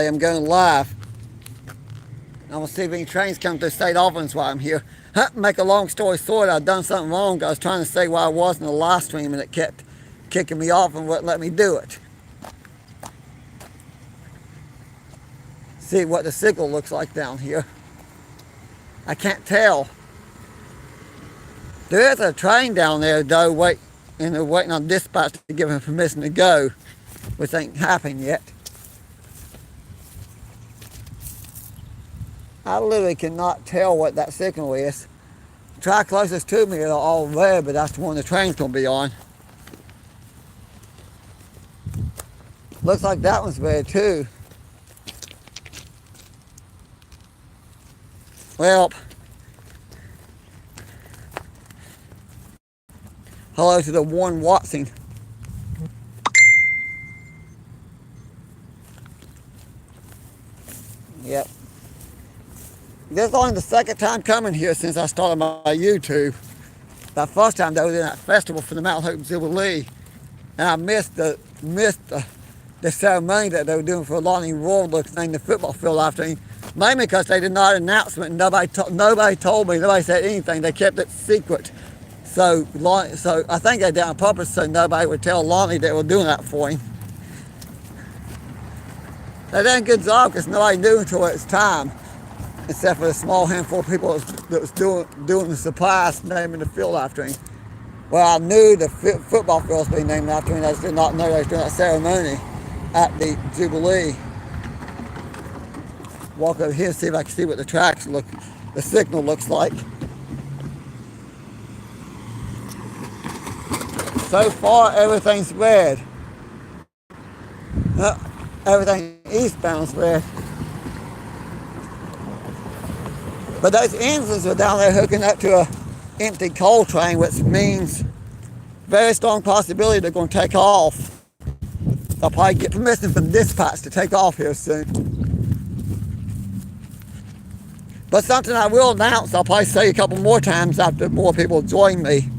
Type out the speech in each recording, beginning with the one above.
am going live. I'm going to see if any trains come through State Albans while I'm here. Make a long story short, I've done something wrong. I was trying to say where I was in the live stream and it kept kicking me off and wouldn't let me do it. See what the signal looks like down here. I can't tell. There is a train down there though, and they're waiting on dispatch to give them permission to go, which ain't happened yet. I literally cannot tell what that signal is. The track closest to me are all red, but that's the one the train's gonna be on. Looks like that one's red too. Well, hello to the Warren Watson. Yep. This is only the second time coming here since I started my YouTube. That first time they was in that festival for the Mount Hope Jubilee, and I missed the ceremony that they were doing for Lonnie Royal named the football field after him. Mainly because they did not announce it and nobody told me, nobody said anything. They kept it secret. So I think they did on purpose so nobody would tell Lonnie they were doing that for him. They did a good job because nobody knew until it was time, except for the small handful of people that was doing the surprise naming the field after him. Well, I knew the football field was being named after him. I just did not know they was doing that ceremony at the Jubilee. Walk over here and see if I can see what the signal looks like. So far, everything's red. Everything eastbound's red. But those engines are down there hooking up to a empty coal train, which means very strong possibility they're going to take off. I'll probably get permission from dispatch to take off here soon. But something I will announce, I'll probably say a couple more times after more people join me.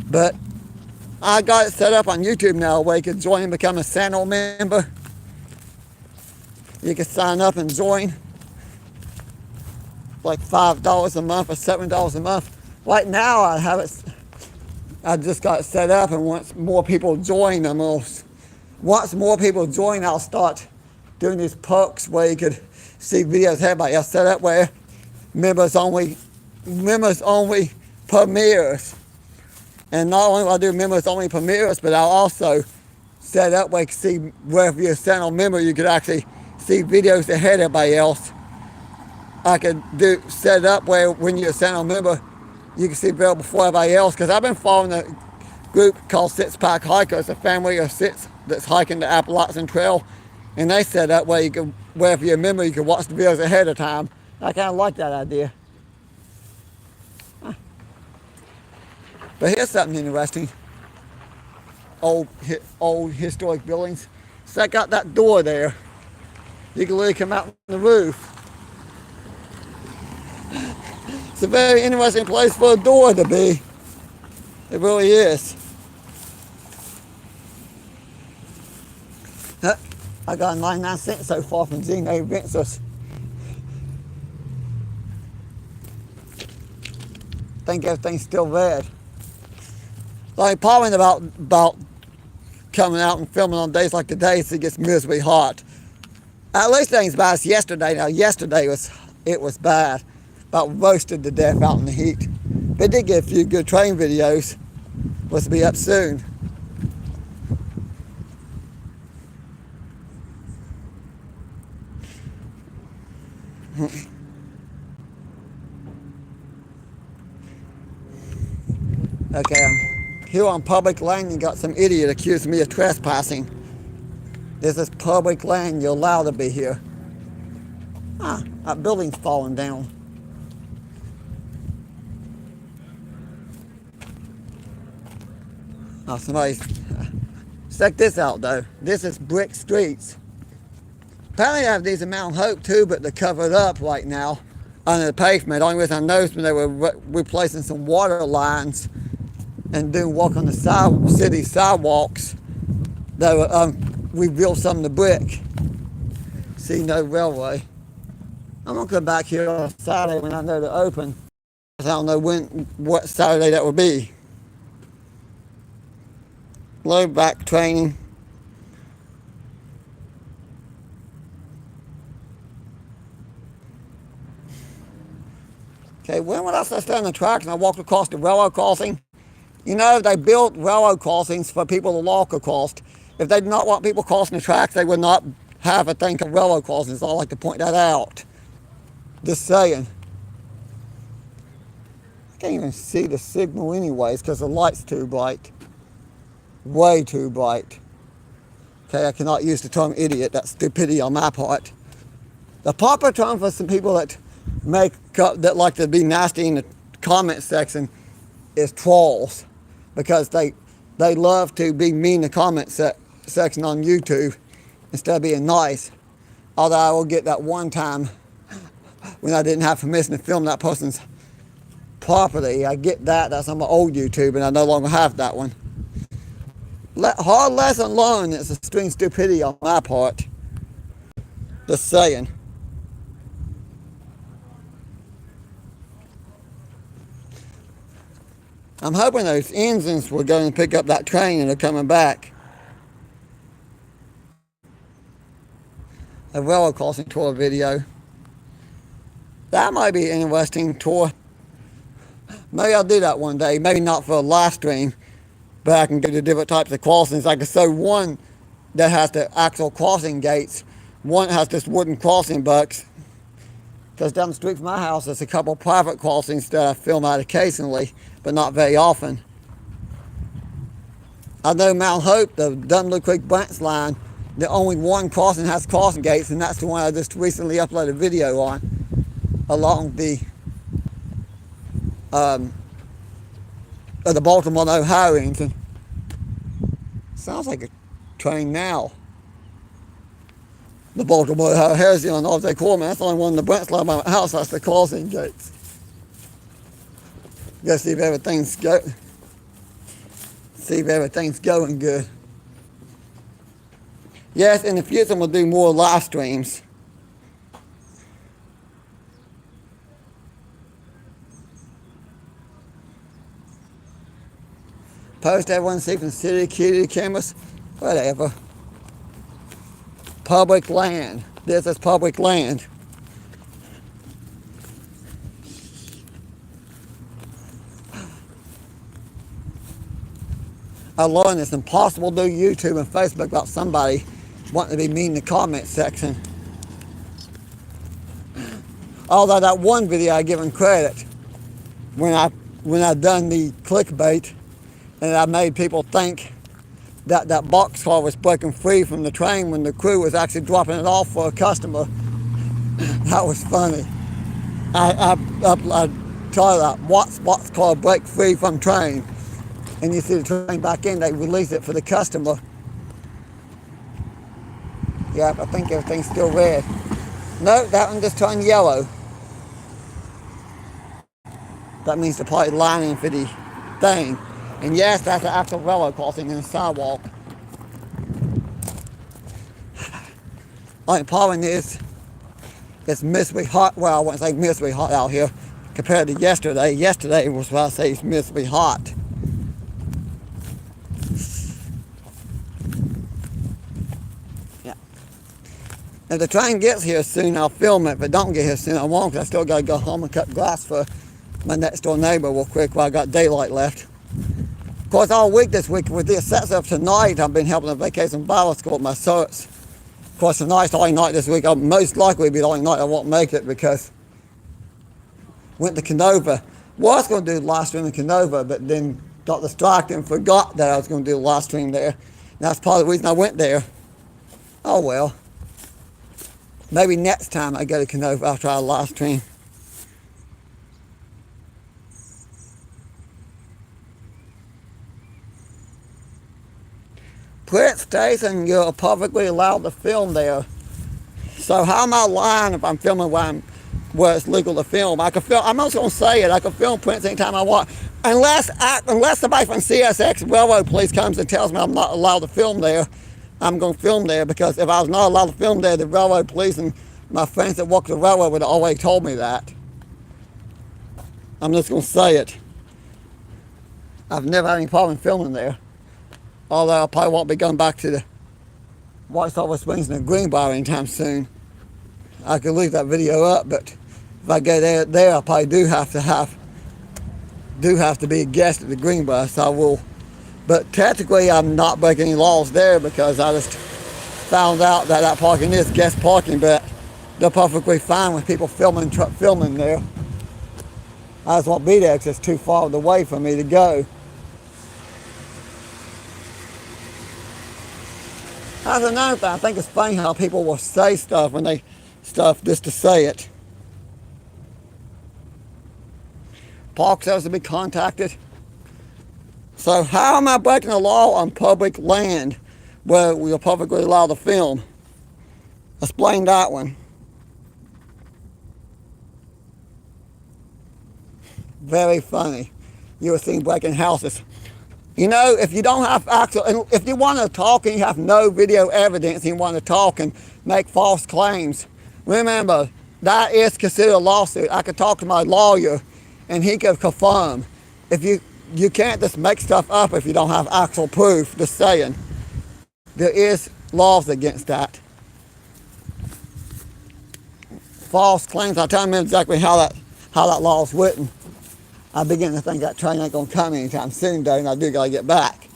But I got it set up on YouTube now where you can join and become a channel member. You can sign up and join. Like $5 a month or $7 a month. Right now I just got it set up, and once more people join, once more people join, I'll start doing these perks where you could see videos everybody else set up where members only premieres. And not only will I do members only premieres, but I'll also set up where you can see where if you're a channel member, you could actually see videos ahead of everybody else. I could set up where when you're a channel member, you can see video before everybody else. Because I've been following a group called Six Pack Hikers, a family of six that's hiking the Appalachian Trail, and they set up where if you're a member, you can watch the videos ahead of time. I kind of like that idea. But here's something interesting. Old historic buildings. Check out that door there. You can literally come out on the roof. It's a very interesting place for a door to be. It really is. I got 99 cents so far from Zeno Vinces. I think everything's still red. The only problem about coming out and filming on days like today is it gets miserably hot. At least it ain't as bad as yesterday. Now yesterday it was bad. About roasted to death out in the heat. But did get a few good train videos. Supposed to be up soon. Okay, I'm here on public land and got some idiot accusing me of trespassing. This is public land, you're allowed to be here. That building's falling down. Oh, check this out though. This is brick streets. Apparently they have these in Mount Hope too, but they're covered up right now under the pavement. The only reason I noticed when they were replacing some water lines and doing work on the city sidewalks, they were rebuilt some of the brick. See no railway. I'm gonna come back here on Saturday when I know they're open. I don't know what Saturday that will be. Low back training. Okay, when I stand on the tracks and I walked across the railroad crossing, you know, they built railroad crossings for people to walk across. If they did not want people crossing the tracks, they would not have a thing called railroad crossings. I like to point that out. Just saying. I can't even see the signal anyways because the light's too bright. Way too bright. Okay, I cannot use the term idiot. That's stupidity on my part. The proper term for some people that that like to be nasty in the comment section is trolls, because they love to be mean in the comment section on YouTube instead of being nice. Although I will get that one time when I didn't have permission to film that person's property. I get that. That's on my old YouTube, and I no longer have that one. Hard lesson learned. It's extreme stupidity on my part. Just saying. I'm hoping those engines were going to pick up that train and they're coming back. A railroad crossing tour video. That might be an interesting tour. Maybe I'll do that one day. Maybe not for a live stream, but I can go to different types of crossings. I can show one that has the actual crossing gates. One has this wooden crossing box. Because down the street from my house, there's a couple private crossings that I film out occasionally, but not very often. I know Mount Hope, the Dunloo Creek branch line, the only one crossing has crossing gates, and that's the one I just recently uploaded a video on, along the Baltimore to Harrington. Sounds like a train now. The Baltimore to Harrington on North Day Corman. That's the only one in the branch line by my house. That's the crossing gates. Gotta see if everything's going good. Yes, in the future I'm gonna do more live streams. Post everyone see from city cameras, whatever. Public land. This is public land. I learned it's impossible to do YouTube and Facebook about somebody wanting to be mean in the comment section. Although that one video I give him credit when I done the clickbait, and I made people think that boxcar was breaking free from the train when the crew was actually dropping it off for a customer. That was funny. I tried that boxcar break free from train, and you see the train back in, they release it for the customer. Yep, I think everything's still red. No, that one just turned yellow. That means they're probably lining for the thing. And yes, that's an actual railroad crossing in the sidewalk. Only problem is, it's miserably hot. Well, I wouldn't say miserably hot out here compared to yesterday. Yesterday was what I say is miserably hot. Yeah. If the train gets here soon, I'll film it. If it don't get here soon, I won't, because I still got to go home and cut grass for my next door neighbor real quick while I got daylight left. Of course, all week this week, with the sets of tonight, I've been helping a vacation Bible school with my certs. Of course, tonight's the only night this week. I'll most likely be the only night I won't make it because went to Canova. Was going to do the live stream in Canova, but then got distracted and forgot that I was going to do the live stream there. And that's part of the reason I went there. Oh well. Maybe next time I go to Canova, I'll try a live stream. Prince Station, you're perfectly allowed to film there. So how am I lying if I'm filming where it's legal to film? I can film. I'm not going to say it. I can film Prince anytime I want, unless somebody from CSX Railroad Police comes and tells me I'm not allowed to film there. I'm going to film there, because if I was not allowed to film there, the railroad police and my friends that work the railroad would have already told me that. I'm just going to say it. I've never had any problem filming there. Although I probably won't be going back to the White Sulphur Springs and the Greenbrier anytime soon. I could leave that video up, but if I go there I probably do have to be a guest at the Greenbrier, so I will. But technically I'm not breaking any laws there, because I just found out that that parking is guest parking, but they're perfectly fine with people filming there. I just won't be there because it's too far away for me to go. That's another thing. I think it's funny how people will say stuff when they stuff just to say it. Park says to be contacted. So how am I breaking the law on public land where we are publicly allowed to film? Explain that one. Very funny. You were seen breaking houses. You know, if you don't have actual, and if you want to talk and you have no video evidence and you want to talk and make false claims, remember, that is considered a lawsuit. I could talk to my lawyer and he could confirm. If you can't just make stuff up if you don't have actual proof, just saying. There is laws against that. False claims, I'll tell you exactly how that law is written. I begin to think that train ain't gonna come anytime soon, though, and I do gotta get back.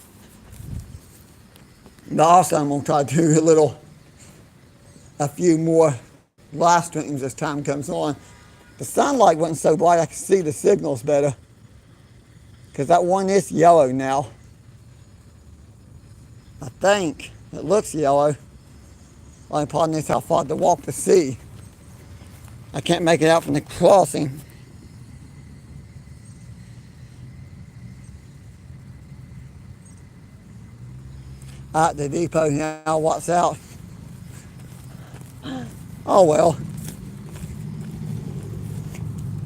But also I'm gonna try to do a few more live streams as time comes on. The sunlight wasn't so bright I could see the signals better, because that one is yellow now. I think it looks yellow. Only problem is how far to walk to see. I can't make it out from the crossing. At the depot now, what's out? Oh well.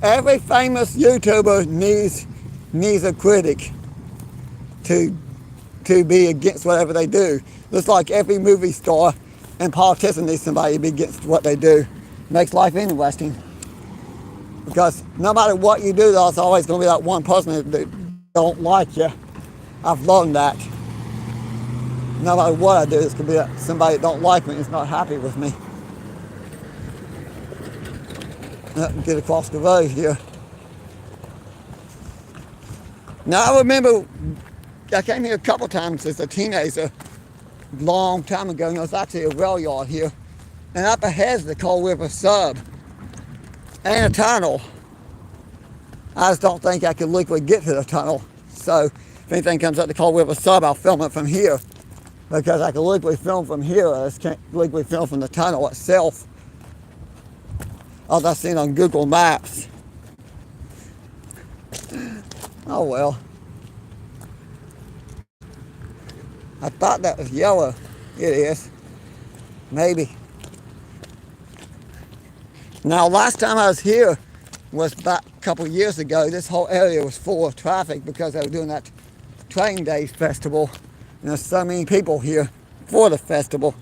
Every famous YouTuber needs a critic to be against whatever they do. Just like every movie star and politician needs somebody to be against what they do. Makes life interesting. Because no matter what you do, there's always going to be that one person that don't like you. I've learned that. No matter what I do, there's going to be somebody that don't like me and is not happy with me. Get across the road here. Now I remember I came here a couple times as a teenager, long time ago, and there was actually a rail yard here. And up ahead is the Cold River Sub and a tunnel. I just don't think I could legally get to the tunnel. So if anything comes up the Cold River Sub, I'll film it from here. Because I can legally film from here, I just can't legally film from the tunnel itself. As I've seen on Google Maps. Oh well. I thought that was yellow. It is. Maybe. Now last time I was here was about a couple of years ago. This whole area was full of traffic because they were doing that Train Days festival. And there's so many people here for the festival.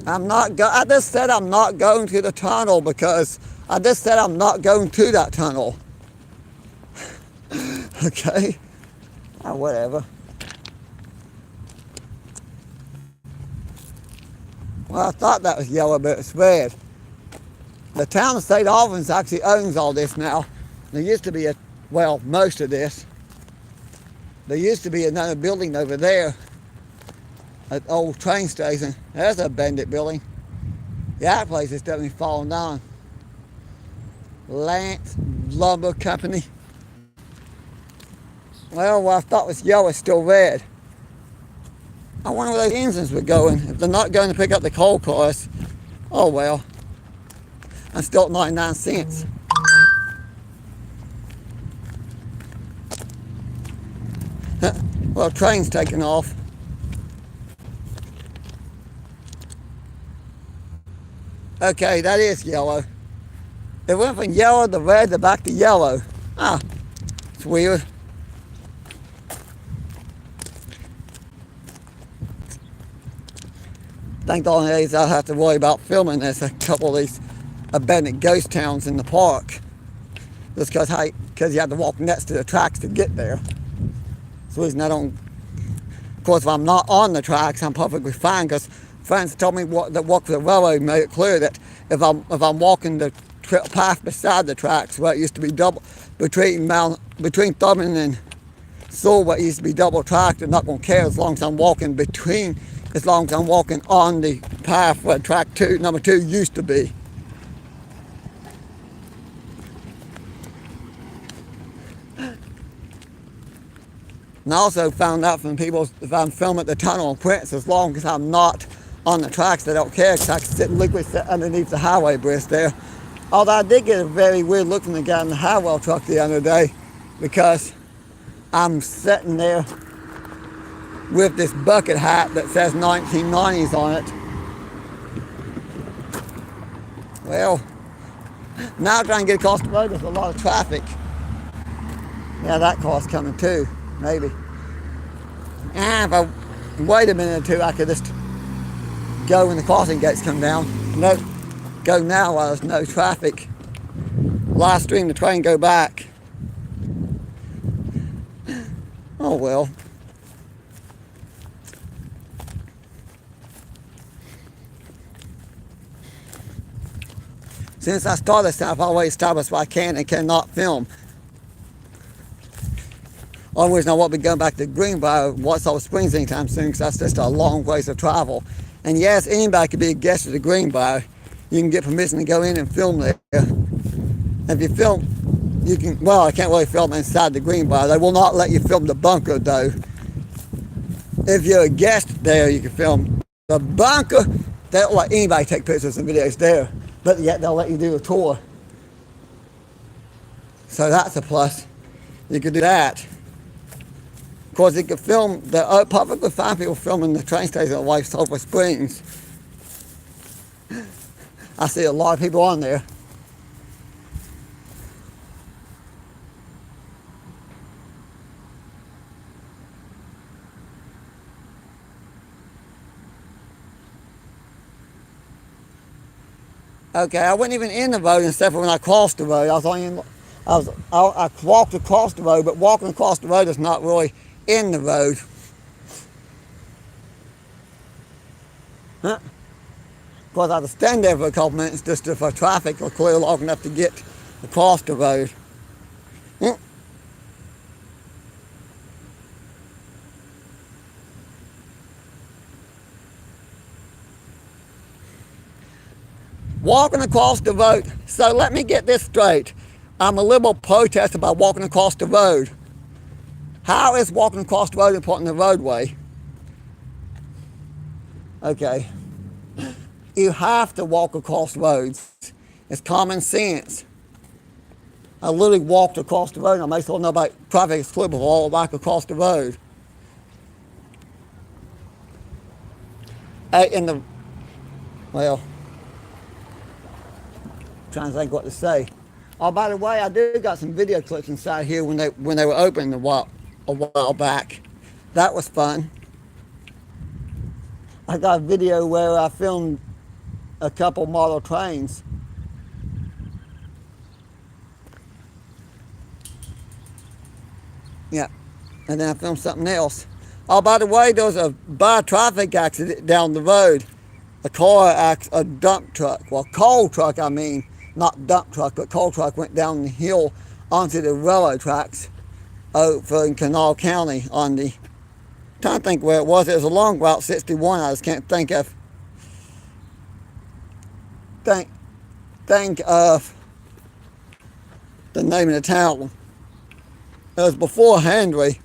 I just said I'm not going to the tunnel because I just said I'm not going to that tunnel. Okay? Oh, whatever. Well, I thought that was yellow, but it's red. The town of St. Albans actually owns all this now. There used to be most of this. There used to be another building over there. An old train station. There's an abandoned building. That place is definitely falling down. Lance Lumber Company. Well, what I thought was yellow is still red. I wonder where those engines were going. If they're not going to pick up the coal cars, oh well. I'm still at 99 cents. Well, train's taking off. Okay, that is yellow. It went from yellow to red to back to yellow. Ah, it's weird. I think the only days I'll have to worry about filming is a couple of these abandoned ghost towns in the park. Just because you have to walk next to the tracks to get there. That's the reason I don't. Of course, if I'm not on the tracks, I'm perfectly fine, because friends told me that walk the railroad made it clear that if I'm walking the path beside the tracks, where it used to be double between Thurman and Sewell, where it used to be double tracked, I'm not going to care as long as I'm walking on the path where track number 2 used to be. And I also found out from people, if I'm filming the tunnel and Prince, as long as I'm not on the tracks, they don't care, because I can sit underneath the highway bridge there. Although I did get a very weird look from the guy in the highway truck the other day, because I'm sitting there with this bucket hat that says 1990s on it. Well, now trying to get across the road, there's a lot of traffic. Yeah, that car's coming too, maybe. If I wait a minute or two, I could just go when the crossing gates come down. No, go now while there's no traffic. Live stream the train, go back. Oh well. Since I started this, I've always established what I can and cannot film. Only reason I won't be going back to Greenbrier, Warsaw Springs anytime soon, because that's just a long ways of travel. And yes, anybody could be a guest at the Greenbrier. You can get permission to go in and film there. If you film, you can, well, I can't really film inside the Greenbrier. They will not let you film the bunker though. If you're a guest there, you can film the bunker. They don't let anybody take pictures and videos there, but yet they'll let you do a tour. So that's a plus. You could do that. Of course, you could film, the perfectly fine people filming the train station at Warsaw Springs. I see a lot of people on there. Okay, I wasn't even in the road except for when I crossed the road. I walked across the road, but walking across the road is not really in the road. Huh? Of course, I had to stand there for a couple minutes just for traffic to clear long enough to get across the road. Walking across the road. So let me get this straight. I'm a liberal protester about walking across the road. How is walking across the road important in the roadway? Okay. You have to walk across roads. It's common sense. I literally walked across the road and I may still know about traffic is clear before all back across the road. Well, trying to think what to say. Oh, by the way, I do got some video clips inside here when they were open a while back. That was fun. I got a video where I filmed a couple model trains. Yeah, and then I filmed something else. Oh, by the way, there was a bad traffic accident down the road. A dump truck, well, coal truck, I mean, not dump truck, but coal truck went down the hill onto the railroad tracks over in Kanawha County on the, trying to think where it was. It was along Route 61. I just can't think of the name of the town. It was before Henry.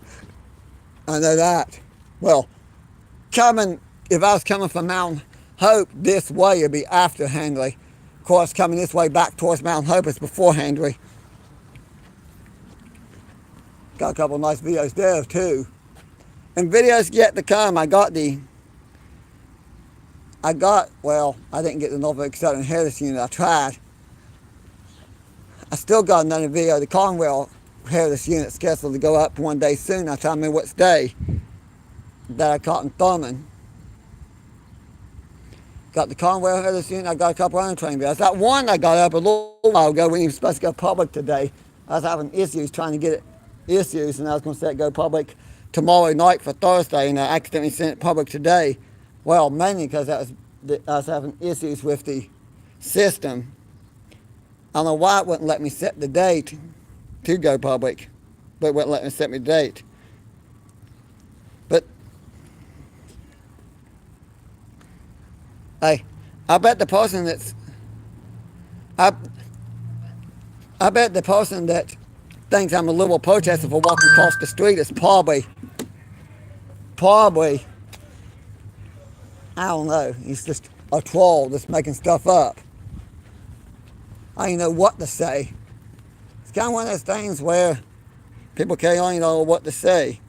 I know that. Well, if I was coming from Mount Hope this way, it'd be after Henry. Of course, coming this way back towards Mount Hope is before Henry. Got a couple of nice videos there too. And videos yet to come. I well, I didn't get the Norfolk Southern Harris unit. I tried. I still got another video. The Conrail Harris unit scheduled to go up one day soon. I try to remember which day that I caught in Thurman. Got the Conrail Harris unit. I got a couple other train videos. That one I got up a little while ago when he was supposed to go public today. I was having issues trying to get it issues, and I was going to say it go public tomorrow night for Thursday, and I accidentally sent it public today. Well, mainly because I was having issues with the system. I don't know why it wouldn't let me set the date to go public, but it wouldn't let me set me the date. But hey, I bet the person that thinks I'm a liberal protester for walking across the street is probably, I don't know, he's just a troll that's making stuff up. I don't even know what to say. It's kind of one of those things where people can't even know what to say.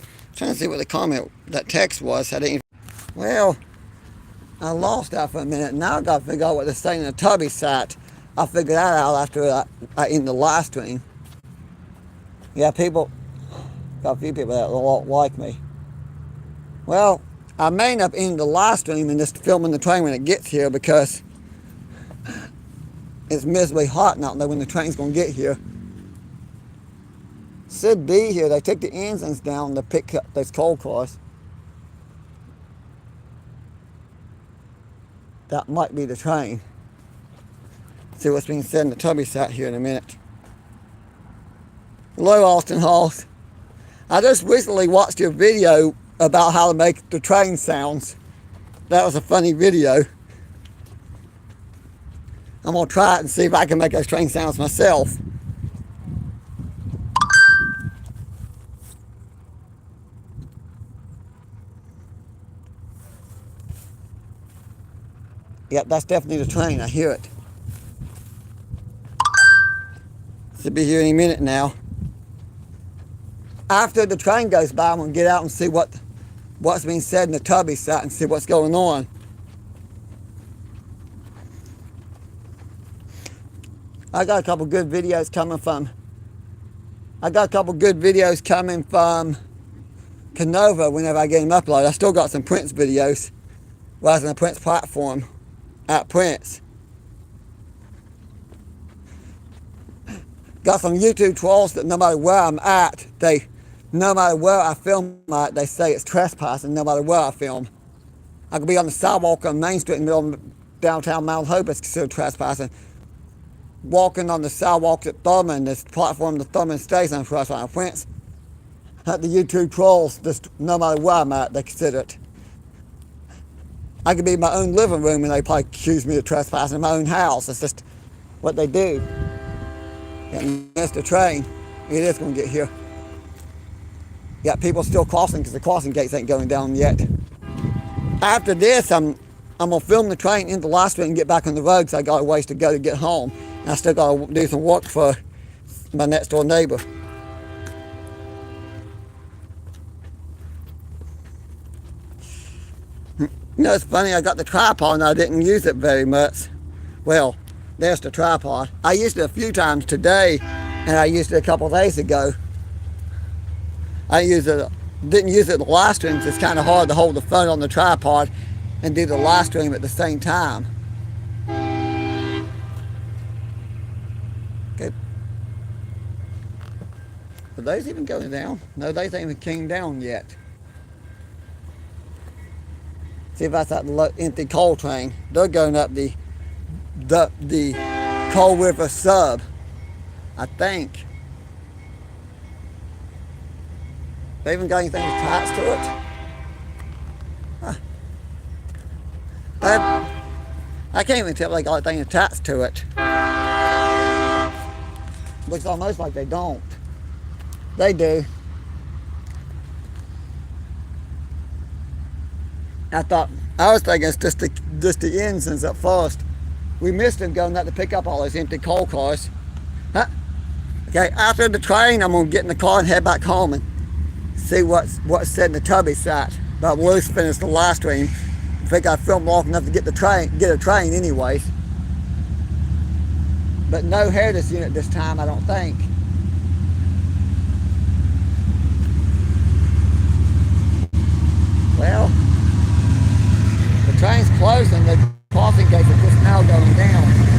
I'm trying to see what the comment, that text was. Well, I lost that for a minute. Now I've got to figure out what to say in the Tubby site. I'll figure that out after I end the live stream. Yeah, got a few people that don't like me. Well, I may end up ending the live stream and just filming the train when it gets here because it's miserably hot and I don't know when the train's going to get here. Should be here. They took the engines down to pick up those coal cars. That might be the train. See what's being said in the Tubby site here in a minute. Hello, Austin Halls. I just recently watched your video about how to make the train sounds. That was a funny video. I'm going to try it and see if I can make those train sounds myself. Yep, that's definitely the train. I hear it. Should be here any minute now. After the train goes by, I'm going to get out and see what's being said in the Tubby site and see what's going on. I got a couple good videos coming from Canova whenever I get them uploaded. I still got some Prince videos while I was on the Prince platform at Prince. Got some YouTube trolls that no matter where I'm at, no matter where I film at, they say it's trespassing no matter where I film. I could be on the sidewalk on Main Street in the middle of downtown Mount Hope, it's considered trespassing. Walking on the sidewalks at Thurman, this platform the Thurman Station, I'm trespassing. Prince, at the YouTube trolls, just no matter where I'm at, they consider it. I could be in my own living room and they probably accuse me of trespassing in my own house. It's just what they do. And missed the train. It is going to get here. Got people still crossing because the crossing gates ain't going down yet. After this, I'm going to film the train into the live stream and get back on the road because I got a ways to go to get home. And I still got to do some work for my next door neighbor. You know, it's funny, I got the tripod and I didn't use it very much. Well, there's the tripod. I used it a few times today and I used it a couple of days ago. I didn't use it in the live stream because it's kind of hard to hold the phone on the tripod and do the live stream at the same time. Okay. Are those even going down? No, they ain't even came down yet. See if that's that empty coal train. They're going up the Coal River sub, I think. They even got anything attached to it? Huh. I can't even tell if they got anything attached to it. Looks almost like they don't. They do. I was thinking it's just the engines at first. We missed them going out to pick up all those empty coal cars. Huh? Okay, after the train, I'm gonna get in the car and head back home and see what's said in the Tubby site. But we'll just finish the live stream. I think I filmed long enough to get a train anyways. But no heritage unit this time, I don't think. Well, the train's closing. The crossing gates are just now going down.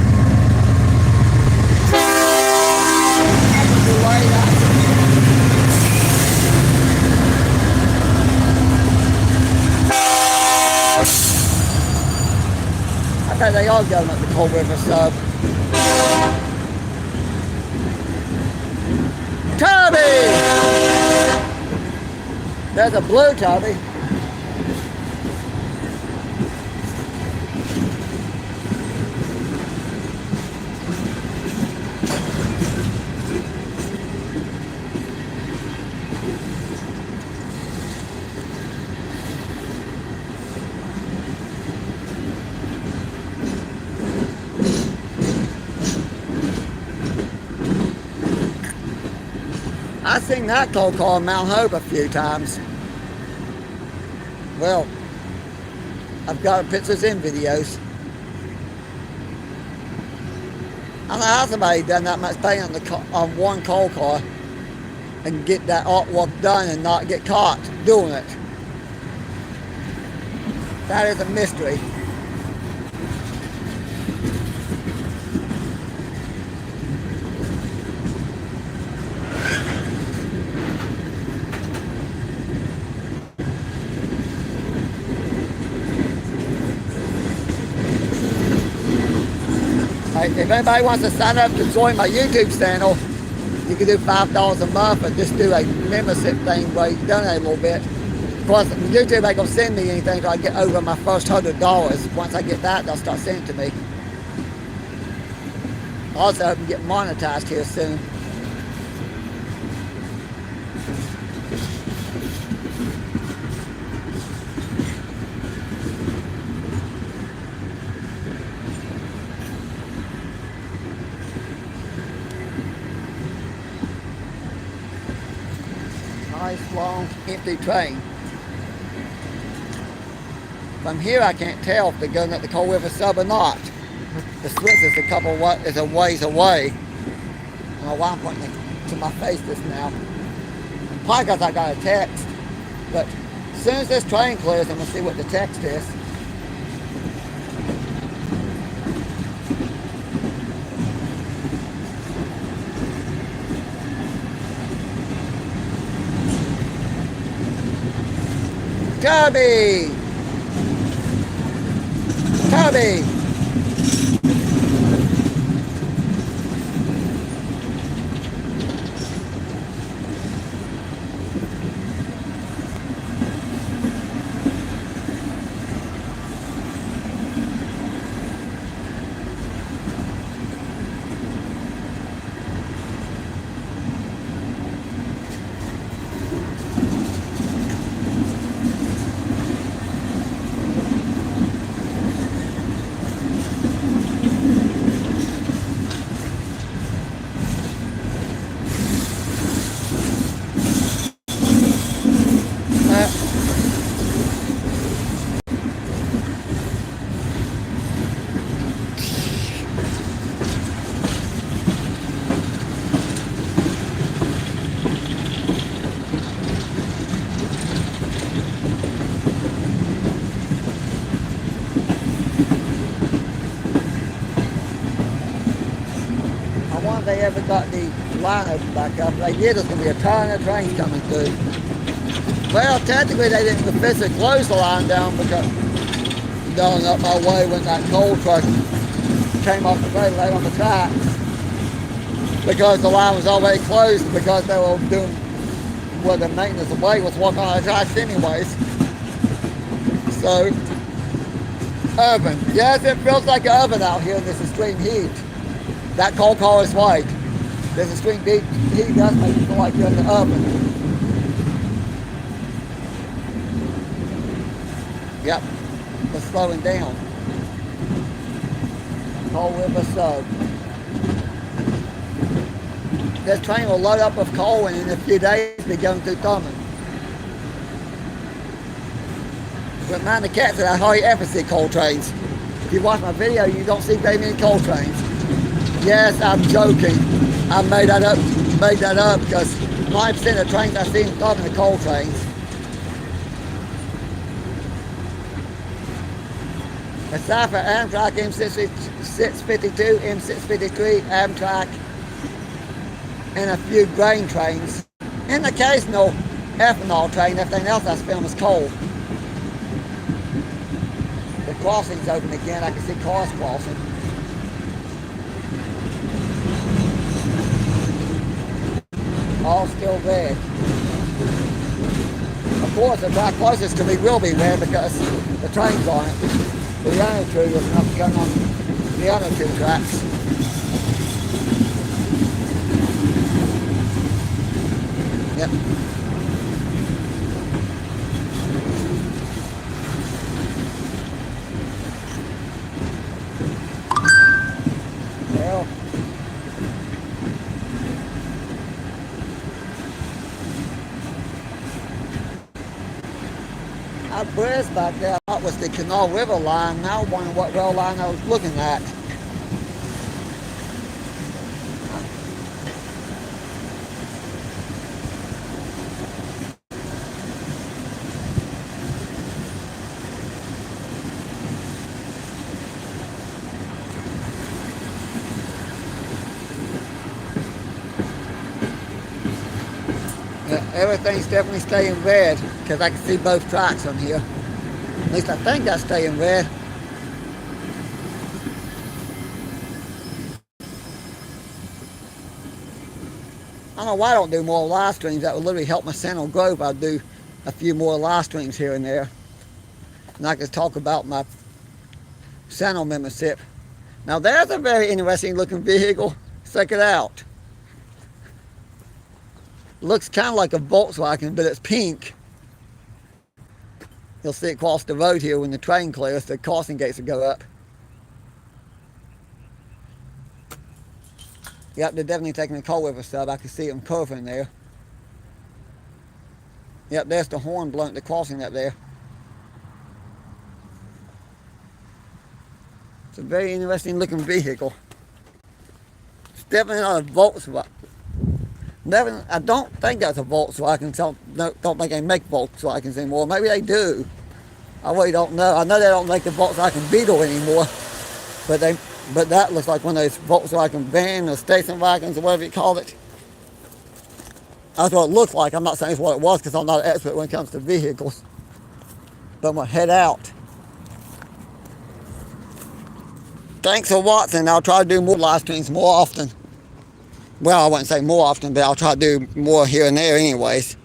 I bet they are going up the Cold River sub. Tubby! There's a blue Tubby. I've seen that coal car in Mount Hope a few times. Well, I've got pictures and videos. I don't know how somebody done that much paint on one coal car and get that artwork done and not get caught doing it. That is a mystery. If anybody wants to sign up to join my YouTube channel, you can do $5 a month and just do a membership thing where you donate a little bit. Of course, YouTube ain't gonna send me anything until I get over my first $100. Once I get that, they'll start sending it to me. Also, I can get monetized here soon. Nice, long, empty train. From here, I can't tell if they're going up the Cold River sub or not. The switch is a ways away. I don't know why I'm pointing to my face just now. Probably because I got a text. But as soon as this train clears, I'm going to see what the text is. Tubby! Tubby! They ever got the line open back up. If they did, there's going to be a ton of trains coming through. Well, technically they didn't officially close the line down because down up my way when that coal truck came off the road right on the track, because the line was already closed because they were doing the maintenance away was working on the tracks anyways. So, oven. Yes, it feels like an oven out here in this extreme heat. That coal car is white. This extreme heat does make you feel like you're in the oven. Yep, it's slowing down. Cold River sub. This train will load up with coal and in a few days be going through Thurman. but man, the cat said I hardly ever see coal trains. If you watch my video, you don't see very many coal trains. Yes, I'm joking. I made that up because 9% of trains I see talking to coal trains. Aside for Amtrak, M652, M653, Amtrak, and a few grain trains, and occasional ethanol train. Everything else I film is coal. The crossing's open again. I can see cars crossing. All still red. Of course, the track closest to me will be red because the train's on it. The other two is not going on the other two tracks. Yep. Well, that bridge back there, I thought was the Canal River line. Now I wonder what rail line I was looking at. Everything's definitely staying red because I can see both tracks on here. At least I think that's staying red. I don't know why I don't do more live streams. That would literally help my channel grow if I do a few more live streams here and there. And I could talk about my channel membership. Now there's a very interesting looking vehicle. Check it out. Looks kind of like a Volkswagen, but it's pink. You'll see it cross the road here when the train clears. The crossing gates will go up. Yep, they're definitely taking the coal river sub. I can see them curving there. Yep, there's the horn blowing at the crossing up there. It's a very interesting looking vehicle. It's definitely not a Volkswagen. I don't think that's a Volkswagen. Don't think they make Volkswagens anymore. Maybe they do. I really don't know. I know they don't make the Volkswagen Beetle anymore, but that looks like one of those Volkswagen van or station wagons or whatever you call it. That's what it looks like. I'm not saying it's what it was because I'm not an expert when it comes to vehicles. But I'm gonna head out. Thanks for watching. I'll try to do more live streams more often. Well, I wouldn't say more often, but I'll try to do more here and there anyways.